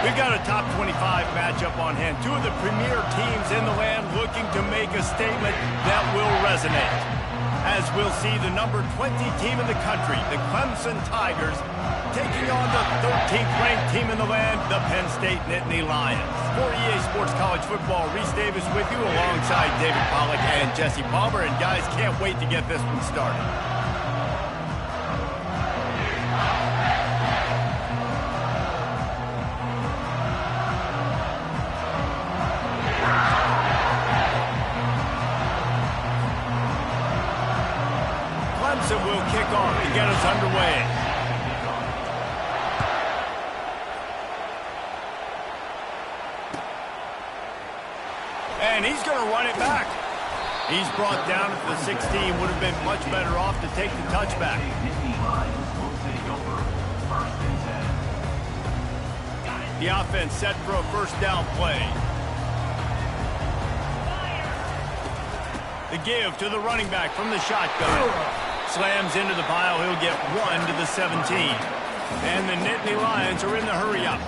We've got a top 25 matchup on hand. Two of the premier teams in the land looking to make a statement that will resonate. As we'll see the number 20 team in the country, the Clemson Tigers, taking on the 13th ranked team in the land, the Penn State Nittany Lions. For EA Sports College Football, Reese Davis with you alongside David Pollack and Jesse Palmer. And guys, can't wait to get this one started. Clemson will kick off to get us underway. And he's going to run it back. He's brought down at the 16. Would have been much better off to take the touchback. The offense set for a first down play. The give to the running back from the shotgun. Slams into the pile. He'll get 1 to the 17. And the Nittany Lions are in the hurry-up.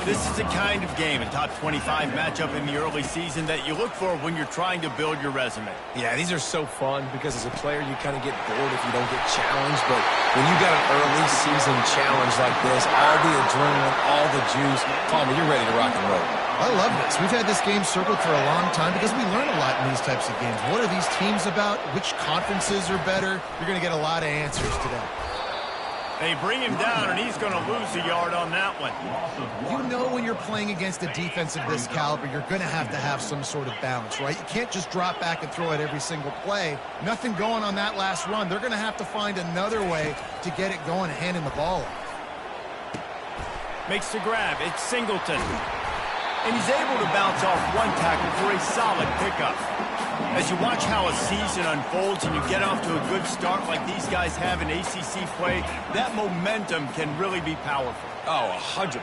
This is the kind of game, a top 25 matchup in the early season, that you look for when you're trying to build your resume. Yeah, these are so fun because as a player, you kind of get bored if you don't get challenged. But when you got an early season challenge like this, all the adrenaline, all the juice, Palmer, you're ready to rock and roll. I love this. We've had this game circled for a long time because we learn a lot in these types of games. What are these teams about? Which conferences are better? You're going to get a lot of answers today. They bring him down, and he's going to lose a yard on that one. You know when you're playing against a defense of this caliber, you're going to have some sort of balance, right? You can't just drop back and throw it every single play. Nothing going on that last run. They're going to have to find another way to get it going and handing the ball off. Makes the grab. It's Singleton. And he's able to bounce off one tackle for a solid pickup. As you watch how a season unfolds and you get off to a good start like these guys have in ACC play, that momentum can really be powerful. Oh, 100%.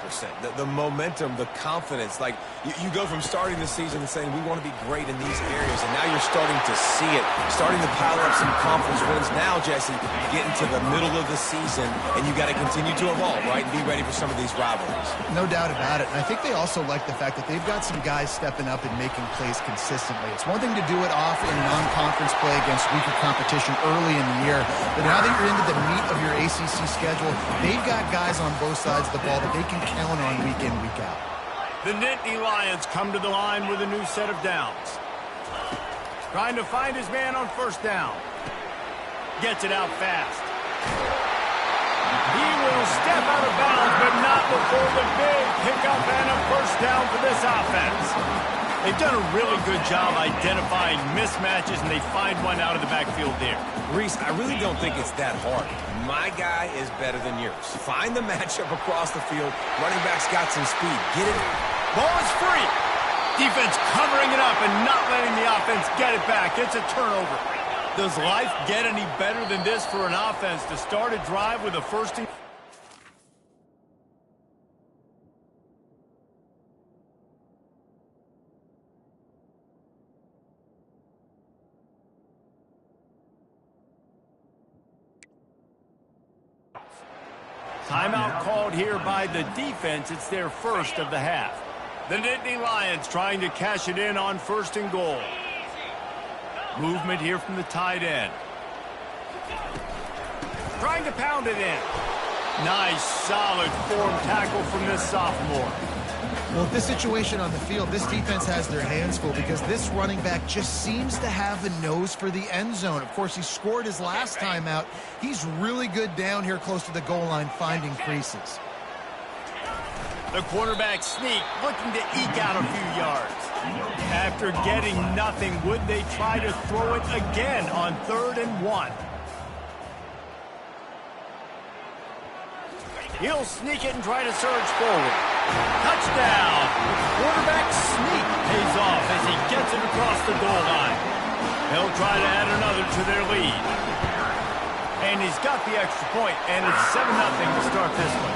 The momentum, the confidence. Like, you go from starting the season and saying, we want to be great in these areas, and now you're starting to see it, starting to pile up some conference wins. Now, Jesse, getting to the middle of the season, and you got to continue to evolve, right, and be ready for some of these rivalries. No doubt about it. And I think they also like the fact that they've got some guys stepping up and making plays consistently. It's one thing to do it off in non-conference play against weaker competition early in the year, but now that you're into the meat of your ACC schedule, they've got guys on both sides of the ball that they can count on week in, week out. The Nittany Lions come to the line with a new set of downs. Trying to find his man on first down. Gets it out fast. He will step out of bounds, but not before the big pickup and a first down for this offense. They've done a really good job identifying mismatches, and they find one out of the backfield there. Reese, I really don't think it's that hard. My guy is better than yours. Find the matchup across the field. Running back's got some speed. Get it. Ball is free. Defense covering it up and not letting the offense get it back. It's a turnover. Does life get any better than this for an offense to start a drive with a first and... Timeout called here by the defense. It's their first of the half. The Nittany Lions trying to cash it in on first and goal. Movement here from the tight end. Trying to pound it in. Nice, solid form tackle from this sophomore. Well, this situation on the field, this defense has their hands full because this running back just seems to have a nose for the end zone. Of course, he scored his last time out. He's really good down here close to the goal line, finding creases. The quarterback sneak, looking to eke out a few yards. After getting nothing, would they try to throw it again on 3rd and 1? He'll sneak it and try to surge forward. Touchdown! The quarterback sneak pays off as he gets it across the goal line. They'll try to add another to their lead. And he's got the extra point, and it's 7-0 to start this one.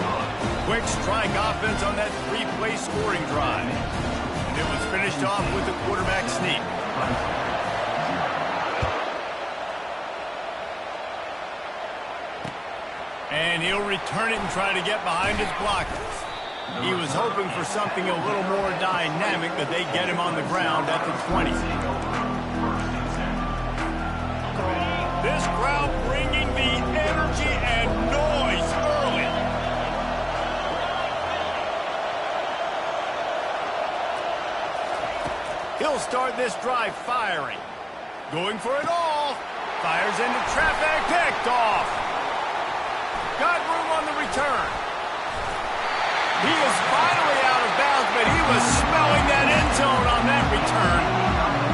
Quick strike offense on that 3-play scoring drive. And it was finished off with the quarterback sneak. And he'll return it and try to get behind his blockers. He was hoping for something a little more dynamic, but they get him on the ground at the 20. This crowd bringing the energy and noise early. He'll start this drive firing. Going for it all. Fires into traffic. Picked off. Got room on the return. He is finally out of bounds, but he was smelling that end zone on that return.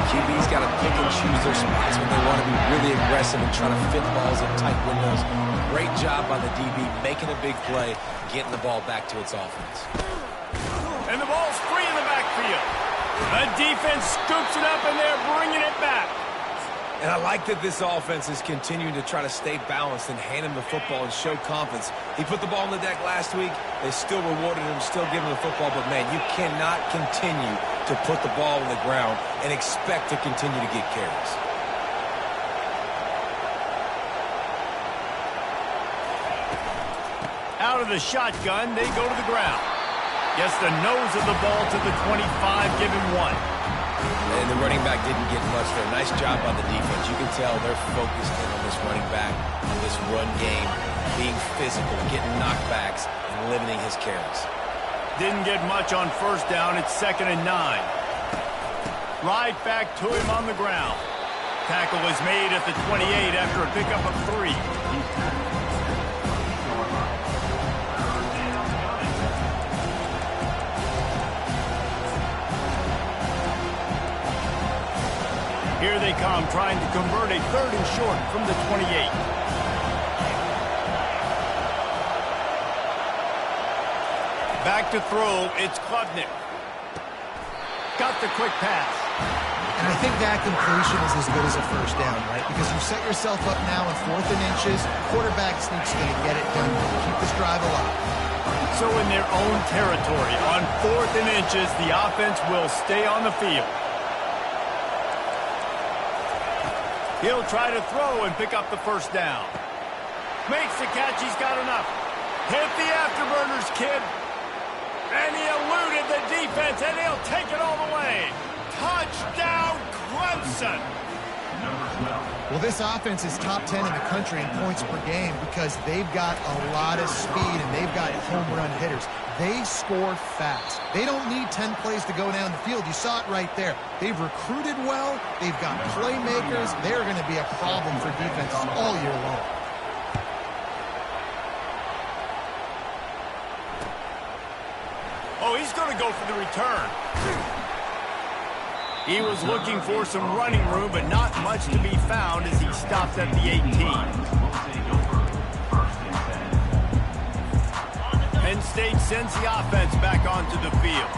QB's got to pick and choose their spots when they want to be really aggressive and try to fit balls in tight windows. Great job by the DB making a big play, getting the ball back to its offense. And the ball's free in the backfield. The defense scoops it up, and they're bringing it back. And I like that this offense is continuing to try to stay balanced and hand him the football and show confidence. He put the ball on the deck last week. They still rewarded him, still giving him the football. But, man, you cannot continue to put the ball on the ground and expect to continue to get carries. Out of the shotgun, they go to the ground. Gets the nose of the ball to the 25, give him 1. And the running back didn't get much there. Nice job by the defense. You can tell they're focused in on this running back, on this run game, being physical, getting knockbacks, and limiting his carries. Didn't get much on first down. It's 2nd and 9. Right back to him on the ground. Tackle is made at the 28 after a pickup of 3. Here they come, trying to convert a 3rd and short from the 28. Back to throw, it's Klubnik. Got the quick pass. And I think that completion is as good as a first down, right? Because you set yourself up now in 4th and inches. Quarterback sneaks going to get it done. Keep this drive alive. So in their own territory, on 4th and inches, the offense will stay on the field. He'll try to throw and pick up the first down. Makes the catch. He's got enough. Hit the afterburners, kid. And he eluded the defense, and he'll take it all the way. Touchdown, Clemson. Well, this offense is top 10 in the country in points per game because they've got a lot of speed and they've got home run hitters. They score fast. They don't need 10 plays to go down the field. You saw it right there. They've recruited well. They've got playmakers. They're going to be a problem for defenses all year long. Oh, he's going to go for the return. He was looking for some running room, but not much to be found as he stopped at the 18. Penn State sends the offense back onto the field.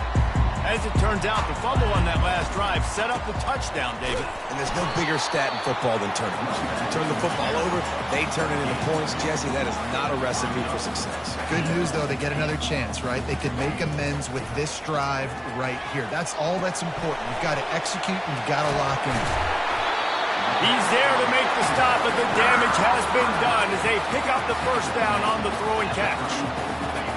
As it turns out, the fumble on that last drive set up the touchdown, David. And there's no bigger stat in football than turnovers. If you turn the football over, they turn it into points. Jesse, that is not a recipe for success. Good news, though, they get another chance, right? They can make amends with this drive right here. That's all that's important. You've got to execute and you've got to lock in. He's there to make the stop, but the damage has been done as they pick up the first down on the throw and catch.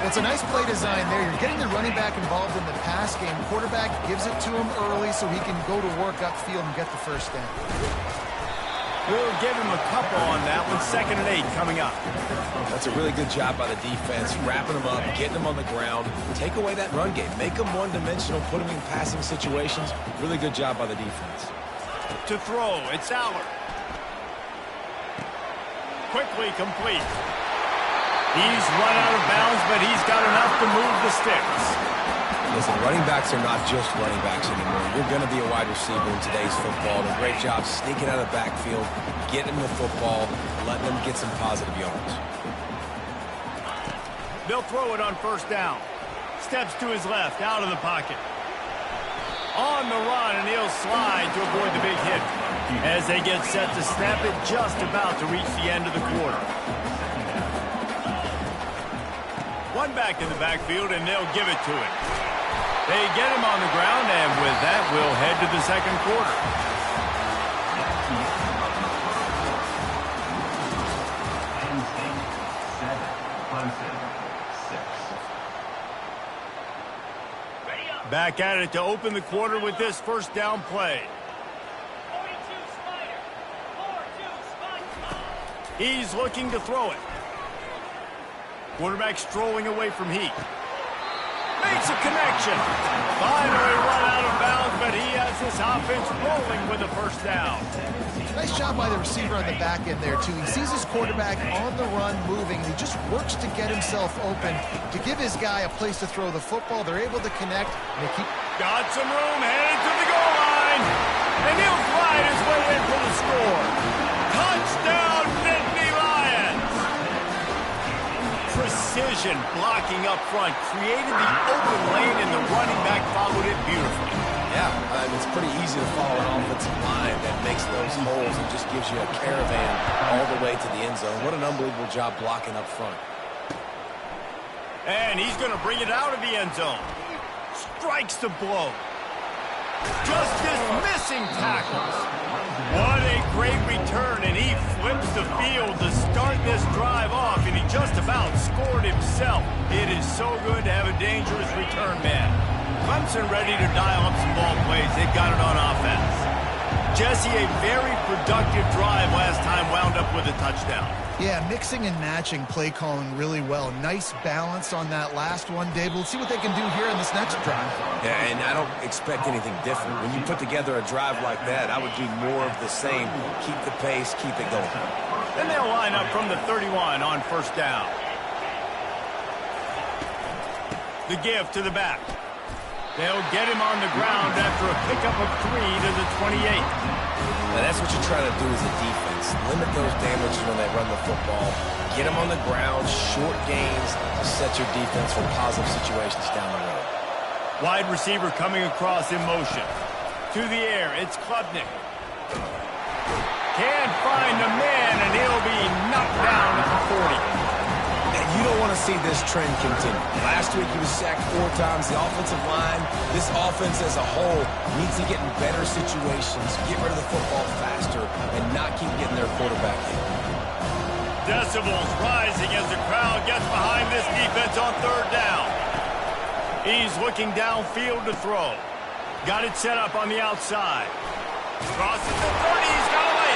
It's a nice play design there. You're getting the running back involved in the pass game. Quarterback gives it to him early so he can go to work upfield and get the first down. We'll give him a couple on that one. 2nd and 8 coming up. That's a really good job by the defense, wrapping them up, getting them on the ground. Take away that run game. Make them one-dimensional, put them in passing situations. Really good job by the defense. To throw, it's Aller. Quickly complete. He's run out of bounds, but he's got enough to move the sticks. Listen, running backs are not just running backs anymore. You're going to be a wide receiver in today's football. A great job sneaking out of the backfield, getting them the football, and letting them get some positive yards. They'll throw it on first down. Steps to his left, out of the pocket. On the run, and he'll slide to avoid the big hit. As they get set to snap it, just about to reach the end of the quarter. One back in the backfield, and they'll give it to him. They get him on the ground, and with that, we'll head to the second quarter. Back at it to open the quarter with this first down play. He's looking to throw it. Quarterback strolling away from Heat. Makes a connection. Finally run out of bounds, but he has this offense rolling with a first down. Nice job by the receiver on the back end there, too. He sees his quarterback on the run moving, and he just works to get himself open to give his guy a place to throw the football. They're able to connect, and they keep... Got some room, headed to the goal line. And he'll glide his way in for the score. Touchdown, Nittany Lions! Precision blocking up front created the open lane, and the running back followed it beautifully. Yeah, it's pretty easy to follow an offensive line that makes those holes and just gives you a caravan all the way to the end zone. What an unbelievable job blocking up front. And he's going to bring it out of the end zone. Strikes the blow. Just dismissing tackles. What a great return, and he flips the field to start this drive off, and he just about scored himself. It is so good to have a dangerous return man. Clemson ready to dial up some ball plays. They've got it on offense. Jesse, a very productive drive last time, wound up with a touchdown. Yeah, mixing and matching play calling really well. Nice balance on that last one, Dave. We'll see what they can do here in this next drive. Yeah, and I don't expect anything different. When you put together a drive like that, I would do more of the same. Keep the pace, keep it going. Then they'll line up from the 31 on first down. The give to the back. They'll get him on the ground after a pickup of 3 to the 28. Now that's what you try to do as a defense. Limit those damages when they run the football. Get them on the ground, short gains to set your defense for positive situations down the road. Wide receiver coming across in motion. To the air, it's Klubnik. Can't find the man, and he'll be knocked down at the 40. You don't want to see this trend continue. Last week he was sacked 4 times. The offensive line, this offense as a whole, needs to get in better situations, get rid of the football faster, and not keep getting their quarterback in. Decibels rising as the crowd gets behind this defense on third down. He's looking downfield to throw. Got it set up on the outside. Crosses the 30, he's got away.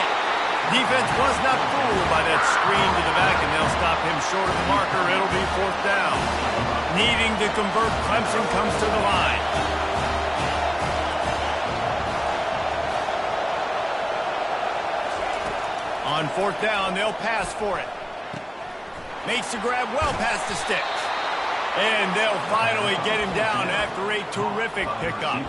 Defense was not fooled by that screen to the back, and they'll stop him short of the marker. It'll be fourth down. Needing to convert, Clemson comes to the line. On fourth down, they'll pass for it. Makes the grab well past the sticks. And they'll finally get him down after a terrific pickup.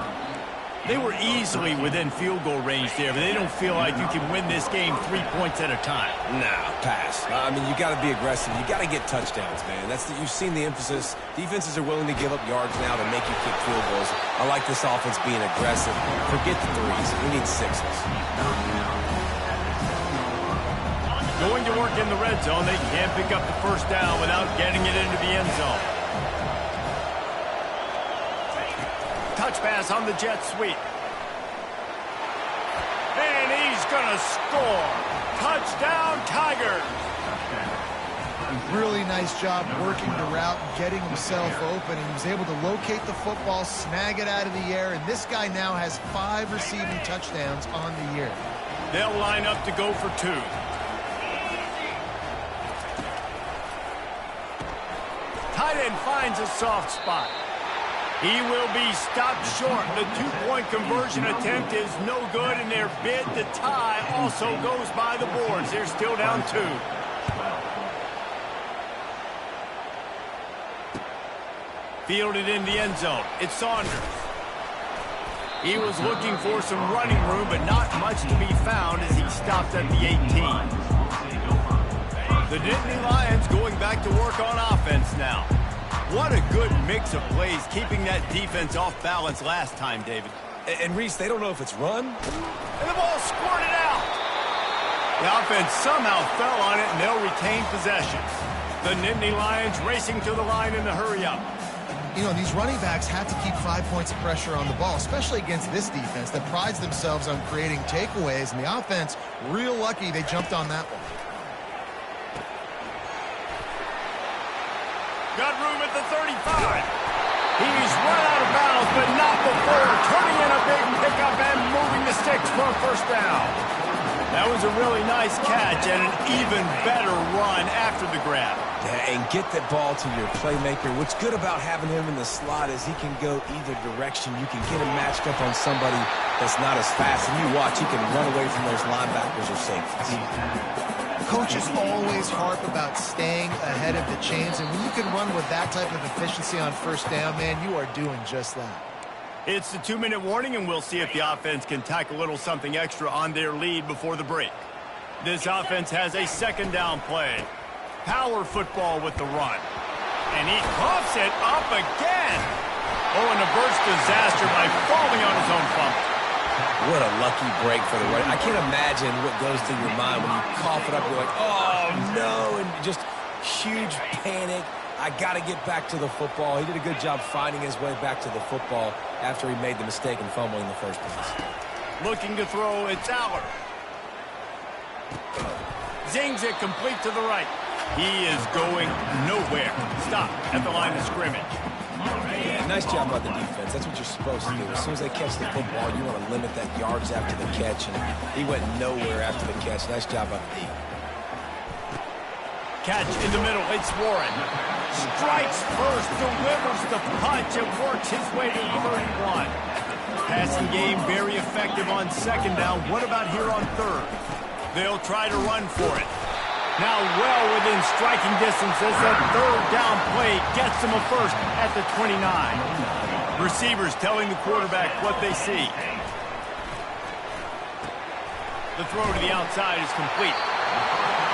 They were easily within field goal range there, but they don't feel like you can win this game 3 points at a time. Nah, pass. I mean, you got to be aggressive. You got to get touchdowns, man. You've seen the emphasis. Defenses are willing to give up yards now to make you kick field goals. I like this offense being aggressive. Forget the 3s. We need 6s. Going to work in the red zone. They can't pick up the first down without getting it into the end zone. Touch pass on the jet sweep. And he's going to score. Touchdown, Tigers. Really nice job working the route, getting himself open, and he was able to locate the football, snag it out of the air, and this guy now has 5 receiving touchdowns on the year. They'll line up to go for 2. Tight end finds a soft spot. He will be stopped short. The 2-point conversion attempt is no good, and their bid to tie also goes by the boards. They're still down 2. Fielded in the end zone. It's Saunders. He was looking for some running room, but not much to be found as he stopped at the 18. The Nittany Lions going back to work on offense now. What a good mix of plays, keeping that defense off balance last time, David. And Reese, they don't know if it's run. And the ball squirted out. The offense somehow fell on it, and they'll retain possession. The Nittany Lions racing to the line in the hurry-up. You know, these running backs have to keep 5 points of pressure on the ball, especially against this defense that prides themselves on creating takeaways, and the offense, real lucky they jumped on that one. Got room at the 35. He's run out of bounds, but not looks for a first down. That was a really nice catch and an even better run after the grab. Yeah, and get that ball to your playmaker. What's good about having him in the slot is he can go either direction. You can get him matched up on somebody that's not as fast. And you watch, he can run away from those linebackers or safeties. Coaches always harp about staying ahead of the chains, and when you can run with that type of efficiency on first down, man, you are doing just that. It's the 2-minute warning, and we'll see if the offense can tack a little something extra on their lead before the break. This offense has a second down play. Power football with the run. And he coughs it up again. Oh, and a burst disaster by falling on his own fumble. What a lucky break for the running. I can't imagine what goes through your mind when you cough it up. You're like, oh, no, and just huge panic. I got to get back to the football. He did a good job finding his way back to the football after he made the mistake and fumble in the first place. Looking to throw, it's Aller. Zings it complete to the right. He is going nowhere. Stop at the line of scrimmage. Yeah, nice job by the defense. That's what you're supposed to do. As soon as they catch the football, you want to limit that yards after the catch, and he went nowhere after the catch. Nice job by the defense. Catch in the middle, it's Warren. Strikes first, delivers the punch, and works his way to 31. Passing game very effective on second down. What about here on third? They'll try to run for it. Now well within striking distance as that third down play gets him a first at the 29. Receivers telling the quarterback what they see. The throw to the outside is complete.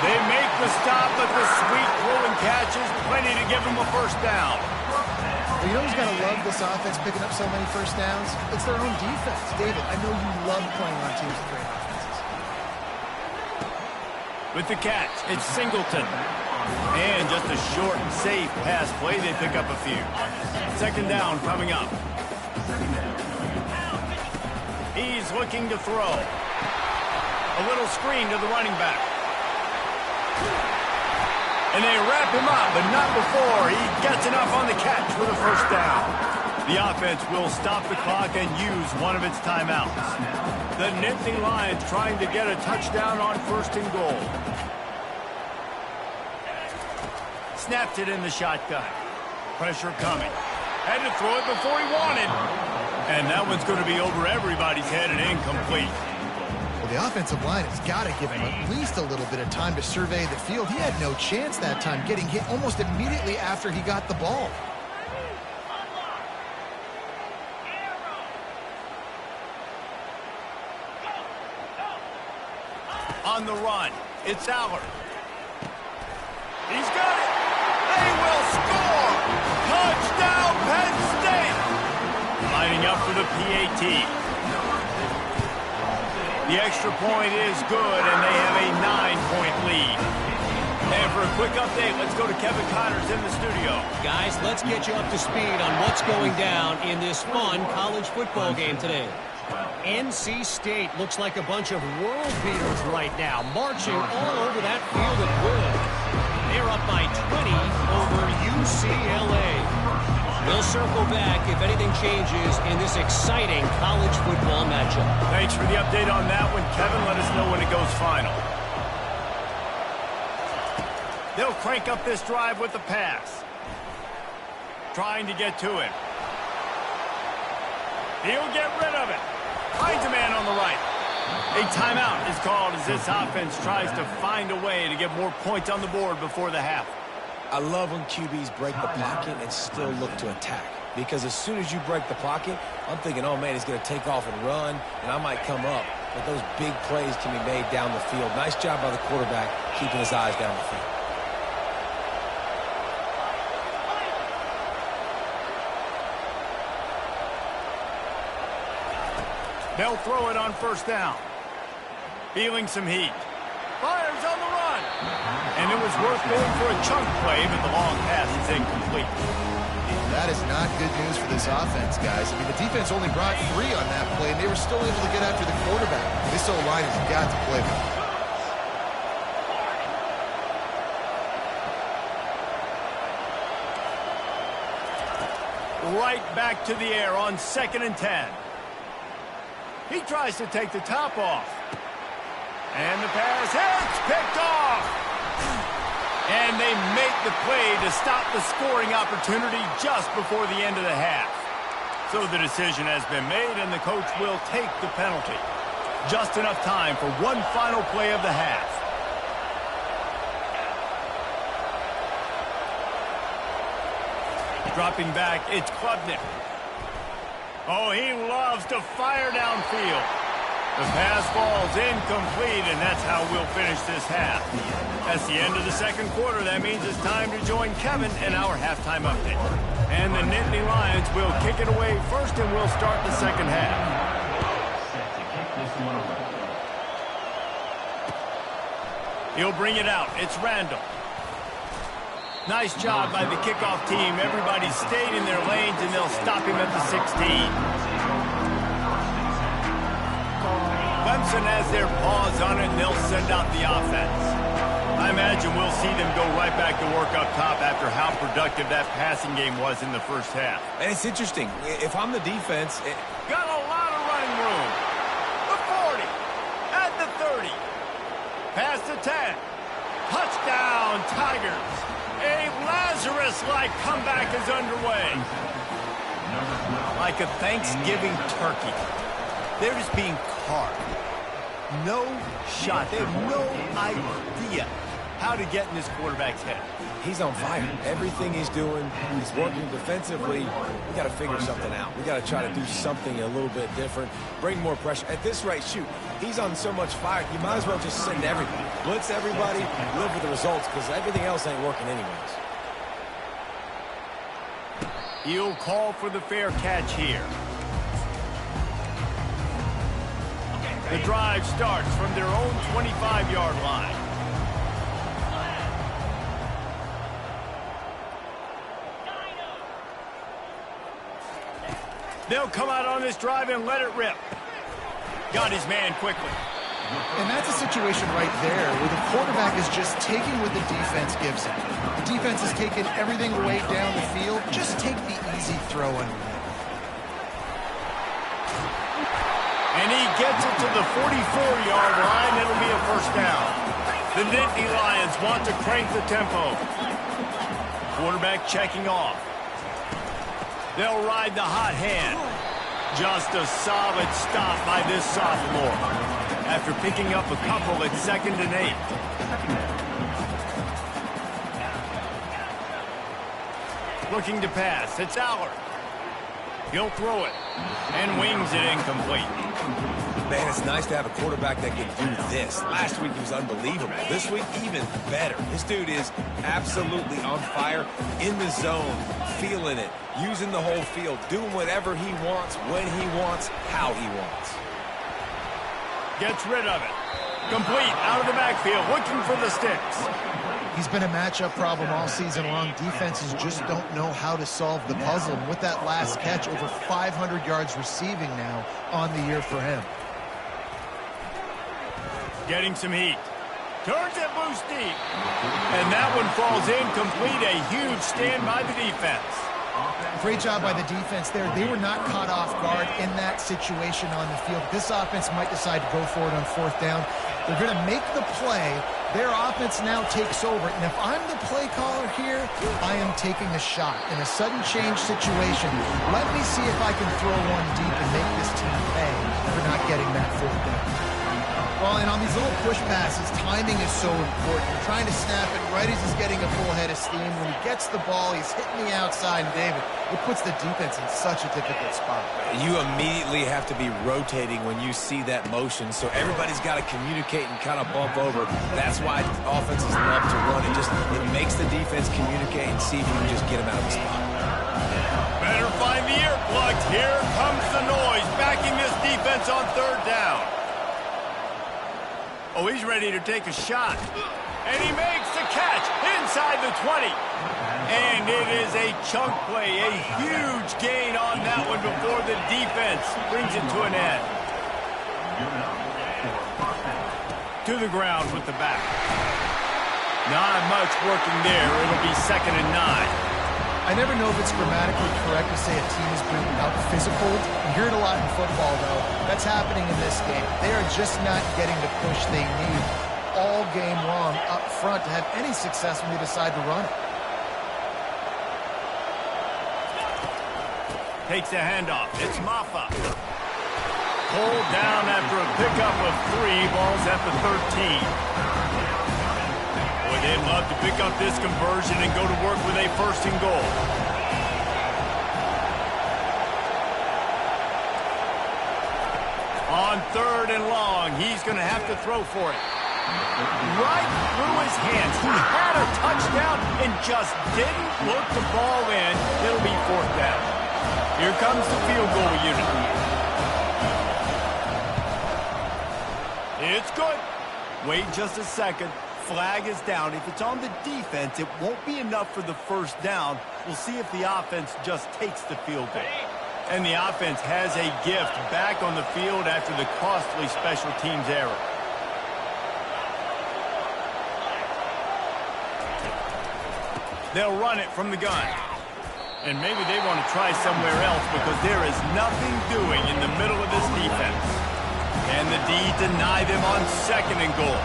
They make the stop, but the sweet throwing catch is plenty to give them a first down. Well, you know who's got to love this offense picking up so many first downs? It's their own defense. David, I know you love playing on teams with great offenses. With the catch, it's Singleton. And just a short, safe pass play, they pick up a few. Second down coming up. He's looking to throw. A little screen to the running back. And they wrap him up, but not before he gets enough on the catch for the first down. The offense will stop the clock and use one of its timeouts. The Nittany Lions trying to get a touchdown on first and goal. Snapped it in the shotgun. Pressure coming. Had to throw it before he wanted. And that one's going to be over everybody's head and incomplete. The offensive line has got to give him at least a little bit of time to survey the field. He had no chance that time, getting hit almost immediately after he got the ball. On the run, it's Aller. He's got it. They will score. Touchdown, Penn State. Lining up for the PAT. The extra point is good, and they have a 9-point lead. And for a quick update, let's go to Kevin Connors in the studio. Guys, let's get you up to speed on what's going down in this fun college football game today. NC State looks like a bunch of world beaters right now, marching all over that field at will. They're up by 20 over UCLA. We'll circle back if anything changes in this exciting college football matchup. Thanks for the update on that one, Kevin. Let us know when it goes final. They'll crank up this drive with the pass. Trying to get to him. He'll get rid of it. Finds a man on the right. A timeout is called as this offense tries to find a way to get more points on the board before the half. I love when QBs break the pocket and still look to attack. Because as soon as you break the pocket, I'm thinking, oh, man, he's going to take off and run, and I might come up. But those big plays can be made down the field. Nice job by the quarterback keeping his eyes down the field. They'll throw it on first down. Feeling some heat. Fires on the run. And it was worth going for a chunk play, but the long pass is incomplete. That is not good news for this offense, guys. I mean, the defense only brought 3 on that play, and they were still able to get after the quarterback. This O-line has got to play better. Right back to the air on 2nd and 10. He tries to take the top off. And the pass hits, picked off. And they make the play to stop the scoring opportunity just before the end of the half. So the decision has been made, and the coach will take the penalty. Just enough time for one final play of the half. Dropping back, it's Klubnik. Oh, he loves to fire downfield. The pass falls incomplete, and that's how we'll finish this half. That's the end of the second quarter. That means it's time to join Kevin in our halftime update. And the Nittany Lions will kick it away first, and we'll start the second half. He'll bring it out. It's Randall. Nice job by the kickoff team. Everybody stayed in their lanes, and they'll stop him at the 16. Clemson has their paws on it, and they'll send out the offense. I imagine we'll see them go right back to work up top after how productive that passing game was in the first half. And it's interesting. If I'm the defense... Got a lot of running room. The 40. At the 30. Past the 10. Touchdown, Tigers. A Lazarus-like comeback is underway. Like a Thanksgiving turkey. They're just being carved. No shot. They have no idea how to get in this quarterback's head. He's on fire. Everything he's doing, he's working defensively. We got to figure something out. We got to try to do something a little bit different, bring more pressure. At this rate, shoot, he's on so much fire, you might as well just send everybody. Blitz everybody, live with the results, because everything else ain't working anyways. He'll call for the fair catch here. The drive starts from their own 25-yard line. They'll come out on this drive and let it rip. Got his man quickly. And that's a situation right there where the quarterback is just taking what the defense gives him. The defense is taking everything away down the field. Just take the easy throw underneath. And he gets it to the 44-yard line. It'll be a first down. The Nittany Lions want to crank the tempo. Quarterback checking off. They'll ride the hot hand. Just a solid stop by this sophomore. After picking up a couple at 2nd and 8. Looking to pass. It's Allard. He'll throw it. And wings it incomplete. Man, it's nice to have a quarterback that can do this. Last week he was unbelievable. This week, even better. This dude is absolutely on fire, in the zone, feeling it, using the whole field, doing whatever he wants, when he wants, how he wants. Gets rid of it. Complete, out of the backfield, looking for the sticks. He's been a matchup problem all season long. Defenses just don't know how to solve the puzzle. And with that last catch, over 500 yards receiving now on the year for him. Getting some heat. Turns it loose deep. And that one falls incomplete. A huge stand by the defense. Great job by the defense there. They were not caught off guard in that situation on the field. This offense might decide to go for it on 4th down. They're going to make the play. Their offense now takes over. And if I'm the play caller here, I am taking a shot. In a sudden change situation, let me see if I can throw one deep and make this team pay for not getting that 4th down. Well, and on these little push passes, timing is so important. You're trying to snap it right as he's getting a full head of steam. When he gets the ball, he's hitting the outside. And David, it puts the defense in such a difficult spot. You immediately have to be rotating when you see that motion, so everybody's got to communicate and kind of bump over. That's why offenses love to run. It makes the defense communicate and see if you can just get them out of the spot. Better find the earplugs. Here comes the noise, backing this defense on 3rd down. Oh, he's ready to take a shot. And he makes the catch inside the 20. And it is a chunk play, a huge gain on that one before the defense brings it to an end. To the ground with the back. Not much working there. It'll be 2nd and 9. I I never know if it's grammatically correct to say a team is being out-physical. You hear it a lot in football, though. That's happening in this game. They are just not getting the push they need all game long up front to have any success when they decide to run it. Takes a handoff. It's Maffa. Pulled down after a pickup of 3. Ball's at the 13. Boy, they'd love to pick up this conversion and go to work with a 1st and goal. On 3rd and long, he's going to have to throw for it. Right through his hands. He had a touchdown and just didn't look the ball in. It'll be 4th down. Here comes the field goal unit. It's good. Wait just a second. Flag is down. If it's on the defense, it won't be enough for the 1st down. We'll see if the offense just takes the field goal. And the offense has a gift back on the field after the costly special teams error. They'll run it from the gun. And maybe they want to try somewhere else because there is nothing doing in the middle of this defense. And the D deny them on 2nd and goal.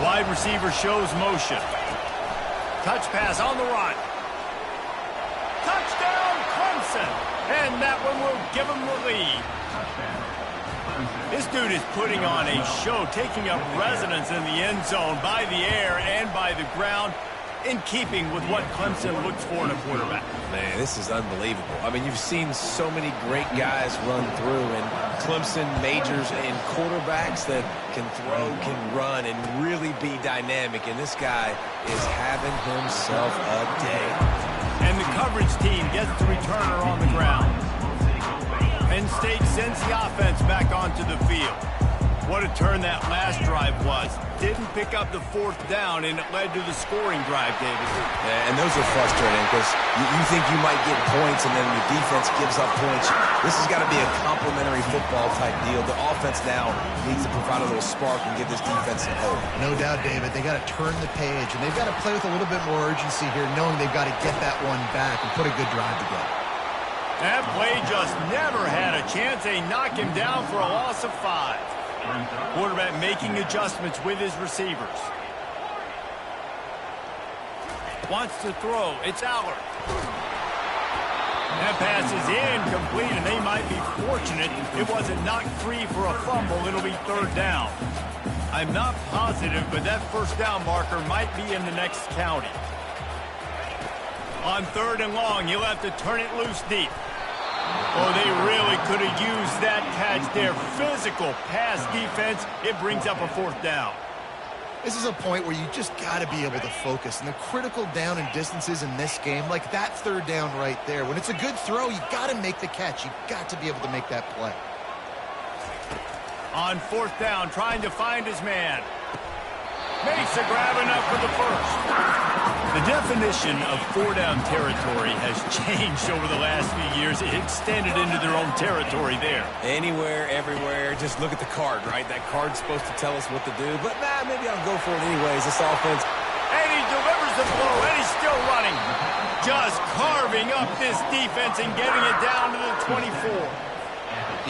Wide receiver shows motion. Touch pass on the run. Touchdown, Clemson. And that one will give them the lead. This dude is putting on a show, taking up residence in the end zone by the air and by the ground, in keeping with what Clemson looks for in a quarterback. Man, this is unbelievable. I mean, you've seen so many great guys run through, and Clemson majors in quarterbacks that can throw, can run, and really be dynamic. And this guy is having himself a day. And the coverage team gets the returner on the ground. Penn State sends the offense back onto the field. What a turn that last drive was. Didn't pick up the 4th down, and it led to the scoring drive, David. Yeah, and those are frustrating because you think you might get points, and then your defense gives up points. This has got to be a complementary football-type deal. The offense now needs to provide a little spark and give this defense some hope. No doubt, David. They got to turn the page, and they've got to play with a little bit more urgency here, knowing they've got to get that one back and put a good drive together. That play just never had a chance. They knock him down for a loss of 5. Quarterback making adjustments with his receivers. Wants to throw. It's Allard. That pass is incomplete, and they might be fortunate it wasn't knocked free for a fumble. It'll be 3rd down. I'm not positive, but that 1st down marker might be in the next county. On 3rd and long, he'll have to turn it loose deep. Oh, they really could have used that catch there. Physical pass defense. It brings up a 4th down. This is a point where you just got to be able to focus. And the critical down and distances in this game, like that 3rd down right there, when it's a good throw, you got to make the catch. You got to be able to make that play. On 4th down, trying to find his man. Makes a grab enough for the 1st. The definition of 4-down territory has changed over the last few years. It extended into their own territory there. Anywhere, everywhere, just look at the card, right? That card's supposed to tell us what to do, but maybe I'll go for it anyways. This offense. And he delivers the blow, and he's still running. Just carving up this defense and getting it down to the 24.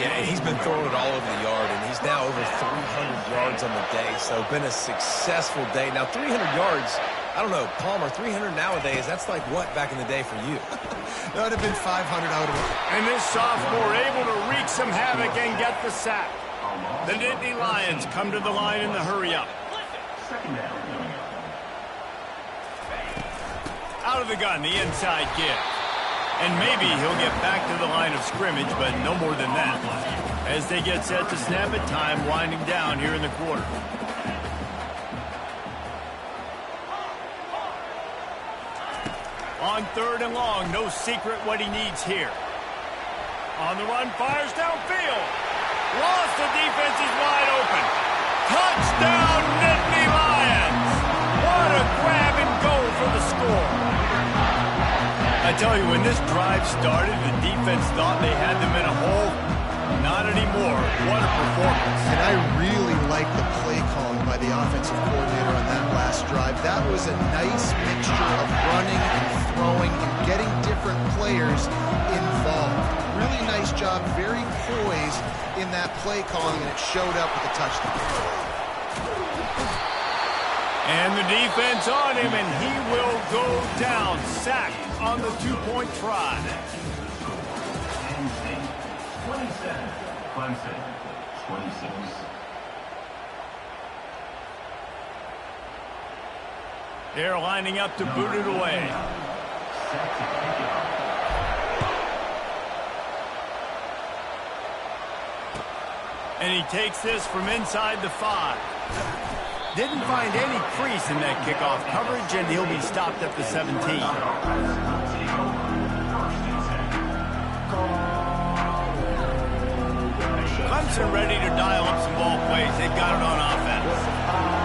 Yeah, and he's been throwing it all over the yard, and he's now over 300 yards on the day, so been a successful day. Now, 300 yards, I don't know, Palmer, 300 nowadays, that's like what back in the day for you? That would have been 500 out of it. And this sophomore able to wreak some havoc and get the sack. The Nittany Lions come to the line in the hurry-up. Out of the gun, the inside give. And maybe he'll get back to the line of scrimmage, but no more than that. As they get set to snap it, time winding down here in the quarter. On 3rd and long, no secret what he needs here. On the run, fires downfield. Lost, the defense is wide open. Touchdown, Nittany Lions! What a grab and go for the score. I tell you, when this drive started, the defense thought they had them in a hole. Not anymore. What a performance. And I really like the play calling by the offensive coordinator on that last drive. That was a nice mixture of running and throwing and getting different players involved. Really nice job, very poised in that play calling, and it showed up with a touchdown. And the defense on him, and he will go down. Sacked on the two-point try. 27, Clemson, 26. They're lining up to boot it away. Set to kick it off. And he takes this from inside the 5. Didn't find any crease in that kickoff coverage, and he'll be stopped at the 17. Clemson ready to dial up some ball plays. They've got it on offense.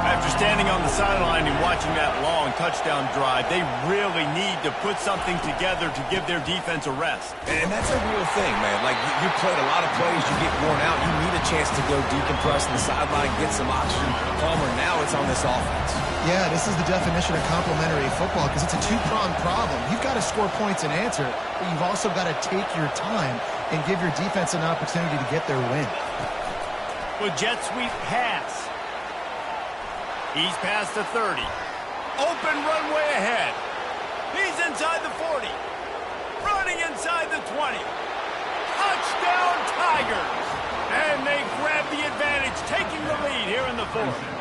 After standing on the sideline and watching that long touchdown drive, they really need to put something together to give their defense a rest. And that's a real thing, man. Like, you played a lot of plays, you get worn out, you need a chance to go decompress on the sideline, get some oxygen. Palmer, now it's on this offense. Yeah, this is the definition of complementary football because it's a two-pronged problem. You've got to score points and answer, but you've also got to take your time and give your defense an opportunity to get their win. With jet sweep pass. He's past the 30. Open runway ahead. He's inside the 40. Running inside the 20. Touchdown Tigers. And they grab the advantage, taking the lead here in the 4th.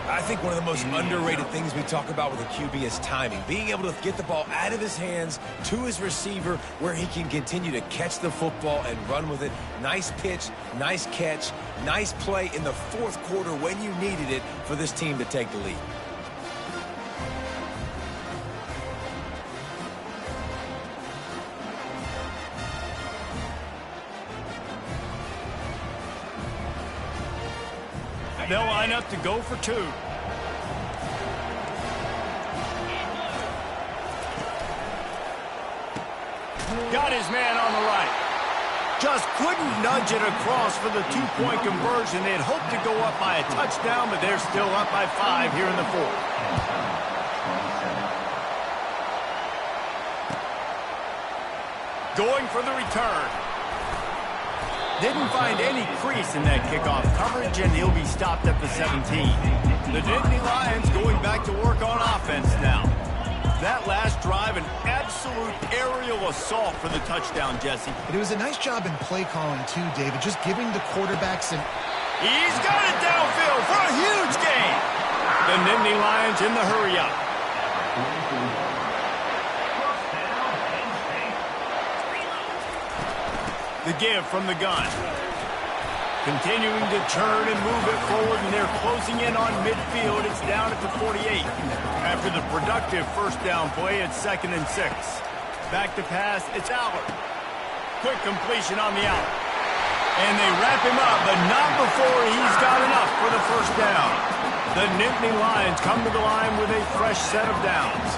I think one of the most underrated things we talk about with a QB is timing. Being able to get the ball out of his hands to his receiver where he can continue to catch the football and run with it. Nice pitch, nice catch, nice play in the 4th quarter when you needed it for this team to take the lead. They'll line up to go for 2. Got his man on the right. Just couldn't nudge it across for the 2-point conversion. They'd hoped to go up by a touchdown, but they're still up by 5 here in the 4th. Going for the return. Didn't find any crease in that kickoff coverage, and he'll be stopped at the 17. The Nittany Lions going back to work on offense now. That last drive, an absolute aerial assault for the touchdown, Jesse. But it was a nice job in play calling, too, David, just giving the quarterbacks an... He's got it downfield for a huge gain. The Nittany Lions in the hurry-up. The give from the gun. Continuing to turn and move it forward, and they're closing in on midfield. It's down at the 48. After the productive first down play, it's 2nd and 6. Back to pass, it's Allard. Quick completion on the out. And they wrap him up, but not before he's got enough for the first down. The Nittany Lions come to the line with a fresh set of downs.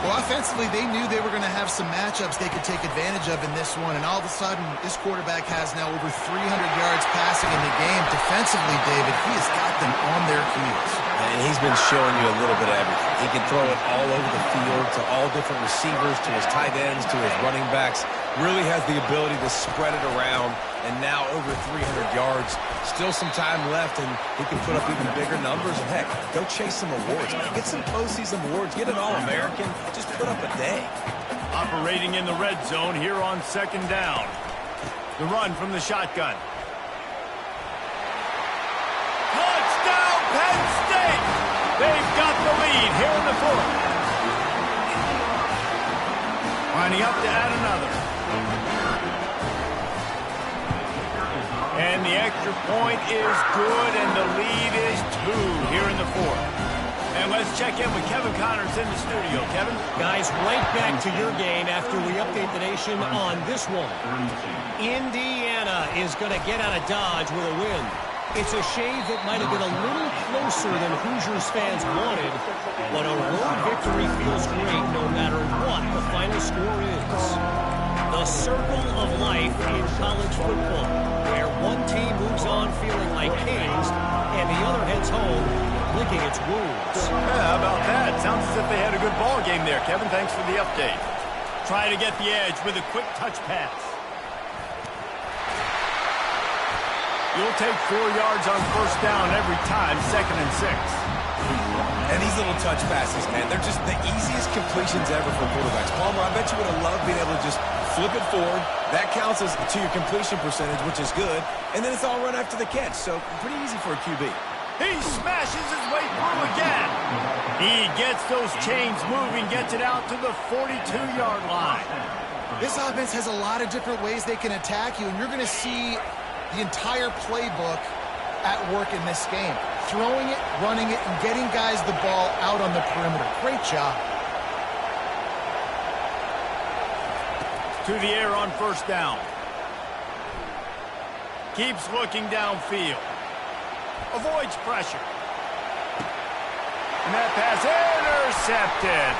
Well, offensively, they knew they were going to have some matchups they could take advantage of in this one, and all of a sudden, this quarterback has now over 300 yards passing in the game. Defensively, David, he has got them on their heels. And he's been showing you a little bit of everything. He can throw it all over the field to all different receivers, to his tight ends, to his running backs. Really has the ability to spread it around, and now over 300 yards. Still some time left, and he can put up even bigger numbers. And heck, go chase some awards. Get some postseason awards. Get an All-American. Just put up a day. Operating in the red zone here on 2nd down. The run from the shotgun. Touchdown, Penn State! They've got the lead here in the 4th. Lining up to add another. And the extra point is good, and the lead is 2 here in the 4th. And let's check in with Kevin Connors in the studio. Kevin? Guys, right back to your game after we update the nation on this one. Indiana is going to get out of Dodge with a win. It's a shave that might have been a little closer than Hoosiers fans wanted, but a road victory feels great no matter what the final score is. The circle of life in college football, where one team moves on feeling like kings and the other heads home licking its wounds. Yeah, how about that? Sounds as if they had a good ball game there, Kevin. Thanks for the update. Try to get the edge with a quick touch pass. You'll take 4 yards on first down every time, 2nd and 6. And these little touch passes, man, they're just the easiest completions ever for quarterbacks. Palmer, I bet you would have loved being able to just flip it forward. That counts as to your completion percentage, which is good. And then it's all run after the catch, so pretty easy for a QB. He smashes his way through again. He gets those chains moving, gets it out to the 42-yard line. This offense has a lot of different ways they can attack you, and you're going to see the entire playbook at work in this game. Throwing it, running it, and getting guys the ball out on the perimeter. Great job. To the air on first down. Keeps looking downfield. Avoids pressure. And that pass intercepted.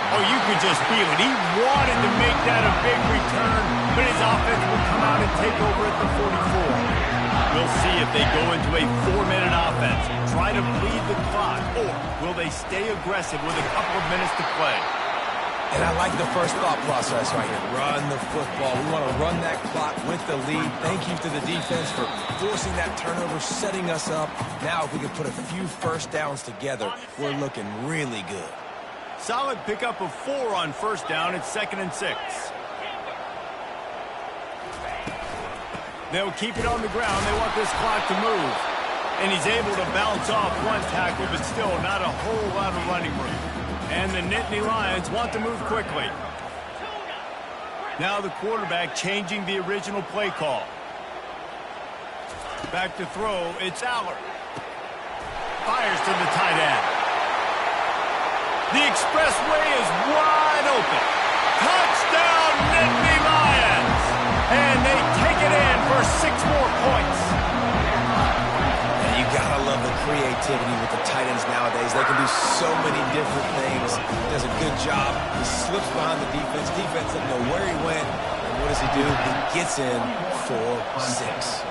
Oh, you could just feel it. He wanted to make that a big return, but his offense will come out and take over at the 44. We'll see if they go into a 4-minute offense, try to bleed the clock, or will they stay aggressive with a couple of minutes to play? And I like the first thought process right here. Run the football. We want to run that clock with the lead. Thank you to the defense for forcing that turnover, setting us up. Now, if we can put a few first downs together, we're looking really good. Solid pickup of 4 on first down. It's 2nd and 6. They'll keep it on the ground. They want this clock to move. And he's able to bounce off one tackle, but still not a whole lot of running room. And the Nittany Lions want to move quickly. Now the quarterback changing the original play call. Back to throw. It's Allard. Fires to the tight end. The expressway is wide open. Touchdown, Nittany Lions! And they take it in for 6 more points. And you gotta love the creativity with the tight ends nowadays. They can do so many different things. He does a good job. He slips behind the defense. Defense doesn't know where he went. And what does he do? He gets in for 6.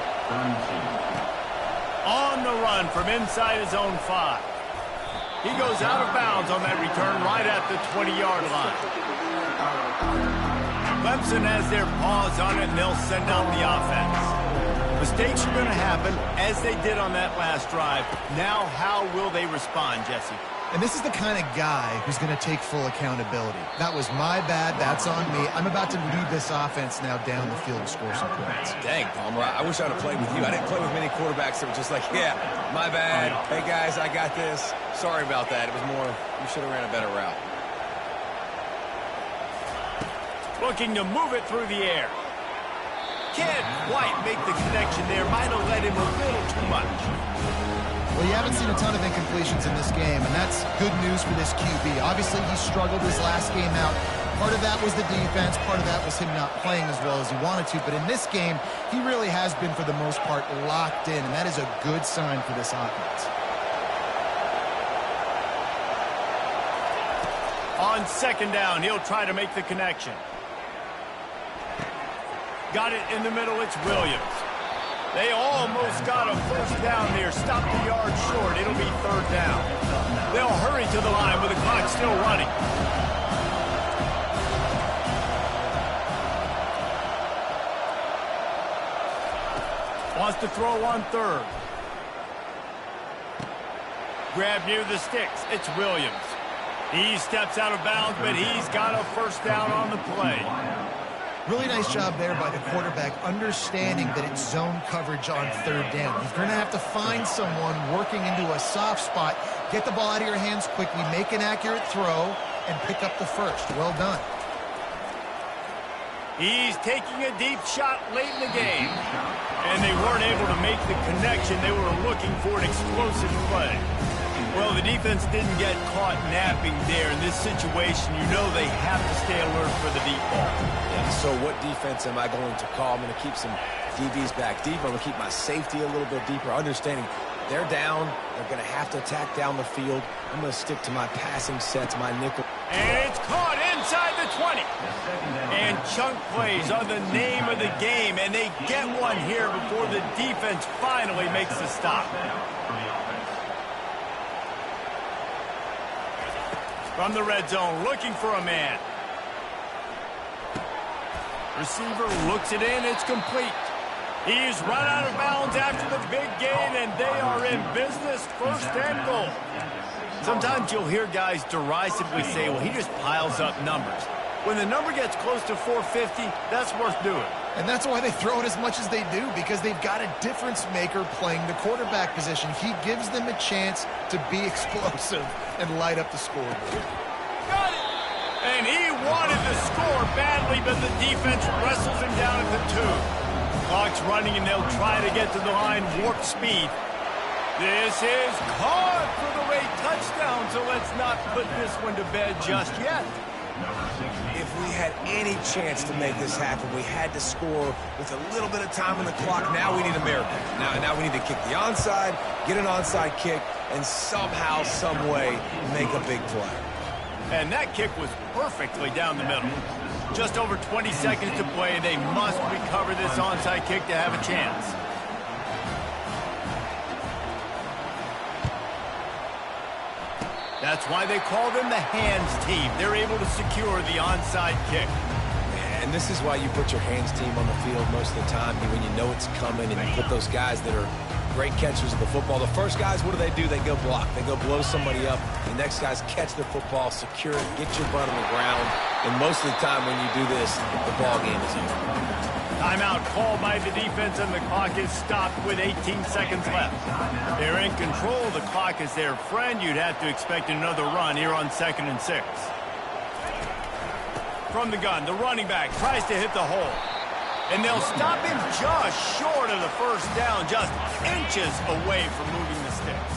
On the run from inside his own 5. He goes out of bounds on that return right at the 20-yard line. Clemson has their paws on it, and they'll send out the offense. Mistakes are going to happen, as they did on that last drive. Now, how will they respond, Jesse? And this is the kind of guy who's going to take full accountability. That was my bad. That's on me. I'm about to lead this offense now down the field and score some points. Dang, Palmer, I wish I would have played with you. I didn't play with many quarterbacks that were just like, yeah, my bad. Hey, guys, I got this. Sorry about that. It was more, you should have ran a better route. Looking to move it through the air. Can't quite make the connection there. Might have let him a little too much. Well, you haven't seen a ton of incompletions in this game, and that's good news for this QB. Obviously, he struggled his last game out. Part of that was the defense. Part of that was him not playing as well as he wanted to. But in this game, he really has been, for the most part, locked in, and that is a good sign for this offense. On 2nd down, he'll try to make the connection. Got it in the middle. It's Williams. They almost got a first down there. Stop the yard short. It'll be 3rd down. They'll hurry to the line with the clock still running. Wants to throw on 3rd. Grab near the sticks. It's Williams. He steps out of bounds, but he's got a first down on the play. Really nice job there by the quarterback, understanding that it's zone coverage on 3rd down. You're going to have to find someone working into a soft spot, get the ball out of your hands quickly, make an accurate throw, and pick up the first. Well done. He's taking a deep shot late in the game, and they weren't able to make the connection. They were looking for an explosive play. Well, the defense didn't get caught napping there. In this situation, you know they have to stay alert for the deep ball. And so what defense am I going to call? I'm going to keep some DBs back deep. I'm going to keep my safety a little bit deeper, understanding they're down. They're going to have to attack down the field. I'm going to stick to my passing sets, my nickel. And it's caught inside the 20. And chunk plays are the name of the game, and they get one here before the defense finally makes the stop. From the red zone, looking for a man. Receiver looks it in, it's complete. He's run out of bounds after the big gain, and they are in business, first and goal. Sometimes you'll hear guys derisively say, well, he just piles up numbers. When the number gets close to 450, that's worth doing. And that's why they throw it as much as they do, because they've got a difference maker playing the quarterback position. He gives them a chance to be explosive and light up the scoreboard. Got it! And he wanted to score badly, but the defense wrestles him down at the 2. Clock's running, and they'll try to get to the line warp speed. This is caught for the late touchdown, so let's not put this one to bed just yet. If we had any chance to make this happen, we had to score with a little bit of time on the clock. Now we need a miracle. Now we need to kick the onside, get an onside kick, and somehow, some way, make a big play. And that kick was perfectly down the middle. Just over 20 seconds to play. They must recover this onside kick to have a chance. That's why they call them the hands team. They're able to secure the onside kick. And this is why you put your hands team on the field most of the time, when you know it's coming, and you put those guys that are great catchers of the football. The first guys, what do? They go block. They go blow somebody up. The next guys catch the football, secure it, get your butt on the ground. And most of the time when you do this, the ball game is over. Timeout called by the defense, and the clock is stopped with 18 seconds left. They're in control. The clock is their friend. You'd have to expect another run here on 2nd and 6. From the gun, the running back tries to hit the hole. And they'll stop him just short of the first down, just inches away from moving the sticks.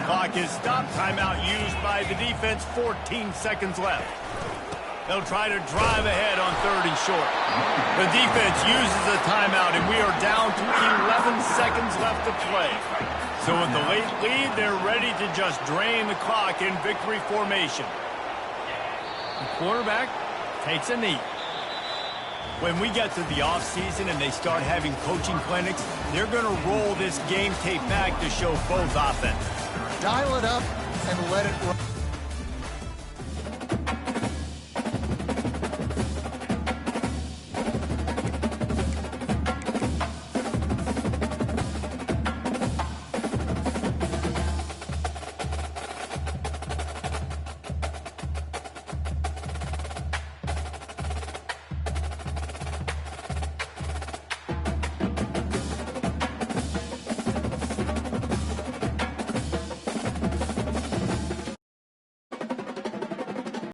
Clock is stopped. Timeout used by the defense. 14 seconds left. They'll try to drive ahead on 3rd and short. The defense uses a timeout, and we are down to 11 seconds left to play. So with the late lead, they're ready to just drain the clock in victory formation. The quarterback takes a knee. When we get to the offseason and they start having coaching clinics, they're going to roll this game tape back to show both offenses. Dial it up and let it run.